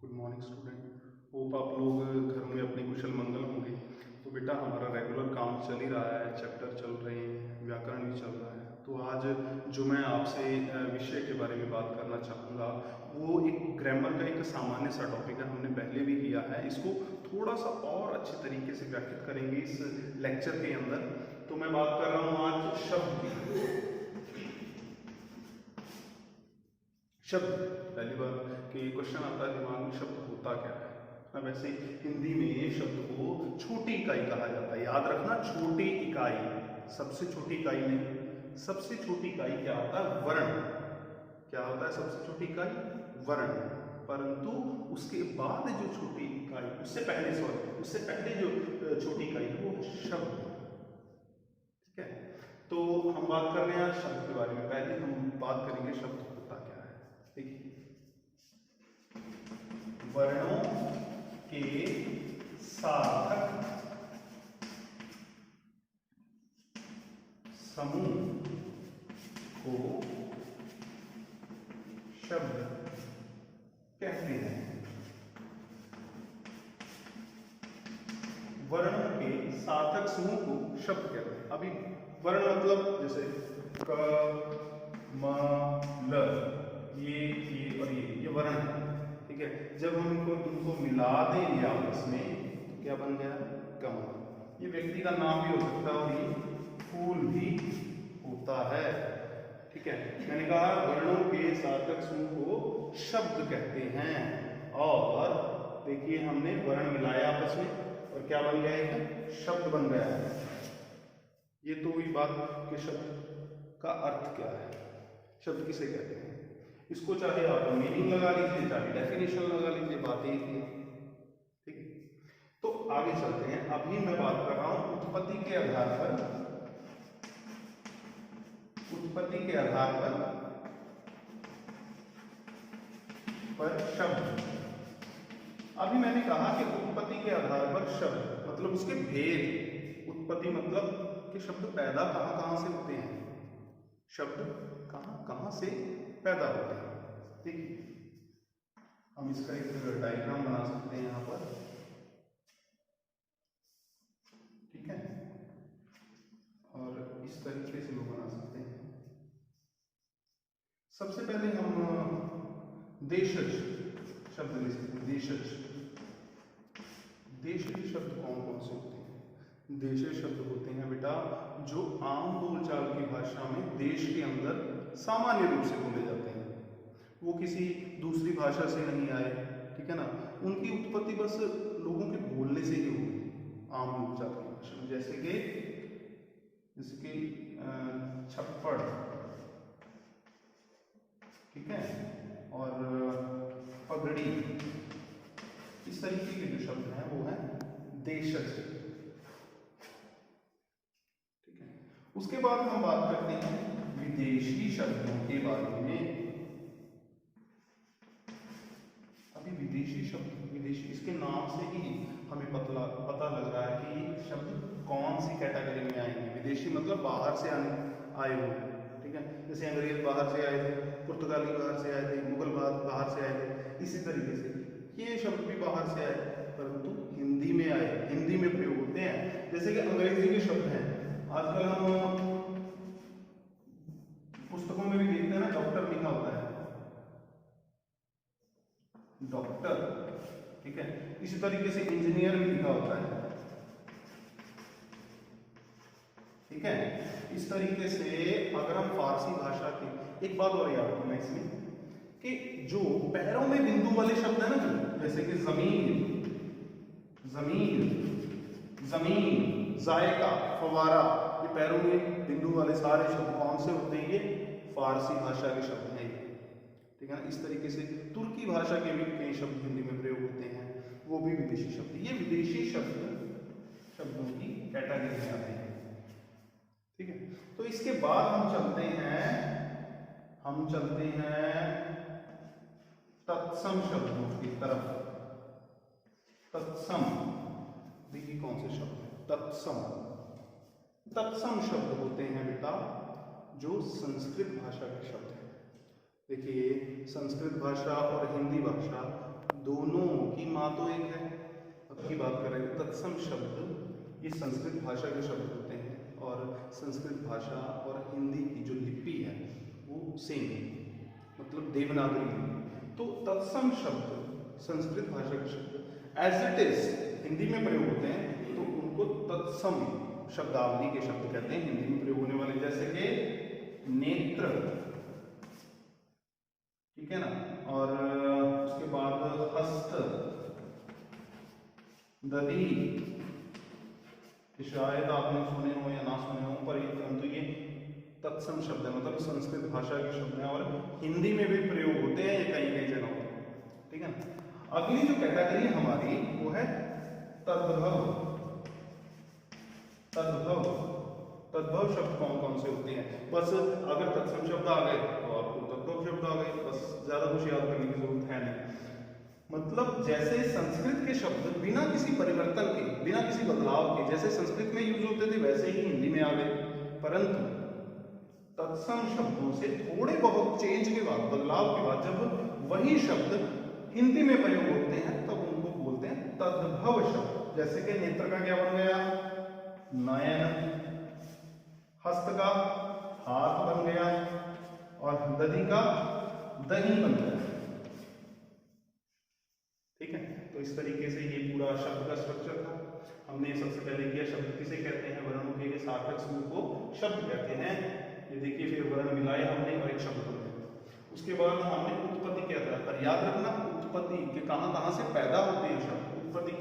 Good morning student. Hope आप लोग घर में अपने कुशल मंगल होंगे। तो बेटा हमारा रेगुलर काम चल ही रहा है, चैप्टर चल रहे हैं, व्याकरण भी चल रहा है। तो आज जो मैं आपसे विषय के बारे में बात करना चाहूँगा वो एक ग्रामर का एक सामान्य सा टॉपिक है। हमने पहले भी लिया है, इसको थोड़ा सा और अच्छे तरीके से व्याख्यात करेंगे इस लेक्चर के अंदर। तो मैं बात कर रहा हूँ आज शब्द की। शब्द, पहली बार कि क्वेश्चन आता है दिमाग में, शब्द होता क्या है। अब वैसे हिंदी में शब्द को छोटी इकाई कहा जाता है। याद रखना, छोटी इकाई, सबसे छोटी इकाई नहीं। सबसे छोटी इकाई क्या होता है? वर्ण। क्या होता है सबसे छोटी इकाई? वर्ण। परंतु उसके बाद जो छोटी इकाई, उससे पहले जो छोटी इकाई है वो है शब्द। ठीक है, तो हम बात कर रहे हैं शब्द के बारे में। पहले हम बात करेंगे शब्द होता क्या है। देखिए, वर्णों के सार्थक समूह को शब्द कहते हैं। वर्णों के सार्थक समूह को शब्द कहते हैं। अभी वर्ण मतलब जैसे क, म, ल, ये और ये वर्ण है। ठीक है, जब हम इनको मिला देंगे आपस में तो क्या बन गया? कमल। ये व्यक्ति का नाम भी हो सकता है और ये फूल भी होता है। ठीक है, मैंने कहा वर्णों के सार्थक समूह को शब्द कहते हैं। और देखिए, हमने वर्ण मिलाया आपस में और क्या बन गया? एक शब्द बन गया है। ये तो हुई बात कि शब्द का अर्थ क्या है, शब्द किसे कहते हैं। इसको चाहे आप मीनिंग लगा लीजिए, चाहे डेफिनेशन लगा लीजिए, बात एक ही है। ठीक है, तो आगे चलते हैं। अभी मैं बात कर रहा हूं उत्पत्ति के आधार पर शब्द। अभी मैंने कहा कि उत्पत्ति के आधार पर शब्द मतलब उसके भेद। उत्पत्ति मतलब कि शब्द पैदा कहां से होते हैं, शब्द कहां से पैदा होते हैं। ठीक, हम इसका एक डायग्राम बना सकते हैं यहां पर। ठीक है, और इस तरीके से लोग बना सकते हैं। सबसे पहले हम देशज शब्द ले सकते हैं। देशज शब्द कौन कौन से होते हैं? देशज शब्द होते हैं बेटा जो आम बोलचाल की भाषा में देश के अंदर सामान्य रूप से बोले जाते हैं। वो किसी दूसरी भाषा से नहीं आए। ठीक है ना, उनकी उत्पत्ति बस लोगों के बोलने से ही हुई आम बोलचाल की भाषा में। जैसे कि छप्पड़, ठीक है, और पगड़ी, इस तरीके के जो शब्द हैं वो हैं देशज। ठीक है, उसके बाद हम बात करते हैं विदेशी शब्दों के बारे में। अभी विदेशी शब्द, इसके नाम से ही हमें पता लग रहा है कि शब्द कौन सी कैटेगरी में आएंगे। विदेशी मतलब बाहर से आए हुए। ठीक है, जैसे अंग्रेज बाहर से आए थे, पुर्तगाली बाहर से आए थे, मुगल बाहर से आए थे। इसी तरीके से ये शब्द भी बाहर से आए, परंतु हिंदी में आए, हिंदी में प्रयोग होते हैं। जैसे कि अंग्रेजी के शब्द हैं, आजकल हम पुस्तकों में भी देखते हैं ना, डॉक्टर लिखा होता है, डॉक्टर। ठीक है, इसी तरीके से इंजीनियर भी लिखा होता है। ठीक है, इस तरीके से अगर हम फारसी भाषा की एक बात और याद रखना इसमें कि जो पैरों में बिंदु वाले शब्द है ना, जैसे कि जमीन, जायका, फवारा, ये पैरों में बिंदु वाले सारे शब्द कौन से होते हैं? ये फारसी भाषा के शब्द हैं। ठीक है ना, इस तरीके से तुर्की भाषा के भी कई शब्द हिंदी में प्रयोग होते हैं, वो भी विदेशी शब्द। ये विदेशी शब्दों की कैटेगरी में आते हैं। ठीक है, तो इसके बाद हम चलते हैं तत्सम शब्दों की तरफ। तत्सम, देखिए कौन से शब्द हैं तत्सम शब्द होते हैं बेटा जो संस्कृत भाषा के शब्द हैं। देखिए, संस्कृत भाषा और हिंदी भाषा दोनों की माँ तो एक है। अब की बात करें तत्सम शब्द, ये संस्कृत भाषा के शब्द होते हैं और संस्कृत भाषा और हिंदी की जो लिपि है वो सेम है, मतलब देवनागरी लिपि। तो तत्सम शब्द संस्कृत भाषा के शब्द एज इट इज हिंदी में प्रयोग होते हैं, तो उनको तत्सम शब्दावली के शब्द कहते हैं हिंदी में प्रयोग होने वाले, जैसे कि नेत्र, ठीक है ना, और उसके बाद हस्त, दधी, शायद आपने सुने हो या ना सुने हो, पर परंतु ये तत्सम शब्द है, मतलब संस्कृत भाषा के शब्द हैं और हिंदी में भी प्रयोग होते हैं ये कई कई जगहों पर, ठीक है ना। अगली जो कैटेगरी हमारी वो है तद्भव। तद्भव, तद्भव शब्द कौन कौन से होते हैं? बस अगर तत्सम शब्द आ गए तो आपको तद्भव शब्द आ गए, बस ज्यादा कुछ याद करने की जरूरत है नहीं। मतलब जैसे संस्कृत के शब्द बिना किसी परिवर्तन के, बिना किसी बदलाव के, जैसे संस्कृत में यूज होते थे वैसे ही हिंदी में आ गए, परंतु तत्सम शब्दों से थोड़े बहुत चेंज के बाद, बदलाव के बाद, जब वही शब्द हिंदी में प्रयोग होते हैं तब उनको बोलते हैं तद्भव शब्द। जैसे कि नेत्र का क्या बन गया? नयन, हस्त का हाथ बन गया, और दधी का दही बन गया, ठीक है। तो इस तरीके से ये पूरा शब्द का स्ट्रक्चर था। हमने सबसे पहले किया शब्द किसे कहते हैं, वर्णों के सार्थक समूह को शब्द कहते हैं। ये देखिए फिर वर्ण मिलाए हमने और एक शब्द बन गया। उसके बाद हमने उत्पत्ति किया था, पर याद रखना उत्पत्ति के कहां से पैदा होते हैं शब्द, उत्पत्ति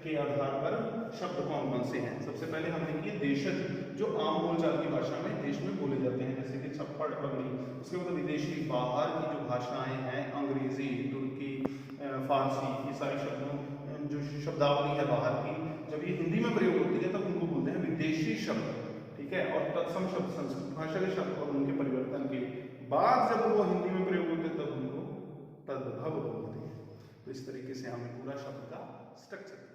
के आधार पर शब्द कौन कौन से हैं। सबसे पहले हमने किए देशज, जो आम बोलचाल की भाषा में देश में बोले जाते हैं, जैसे कि छप्पड़, पगड़ी। उसके बाद विदेशी, बाहर की जो भाषाएं हैं, अंग्रेजी, तुर्की, फारसी, ये सारी शब्दों जो शब्दावली है बाहर की, जब ये हिंदी में प्रयोग होती है तब उनको बोलते हैं विदेशी शब्द, ठीक है। और तत्सम शब्द संस्कृत भाषा के शब्द और उनके परिवर्तन के बाद जब वो हिंदी में प्रयोग होते हैं तब उनको तद्भव बोलते हैं। तो इस तरीके से हमें पूरा शब्द का स्ट्रक्चर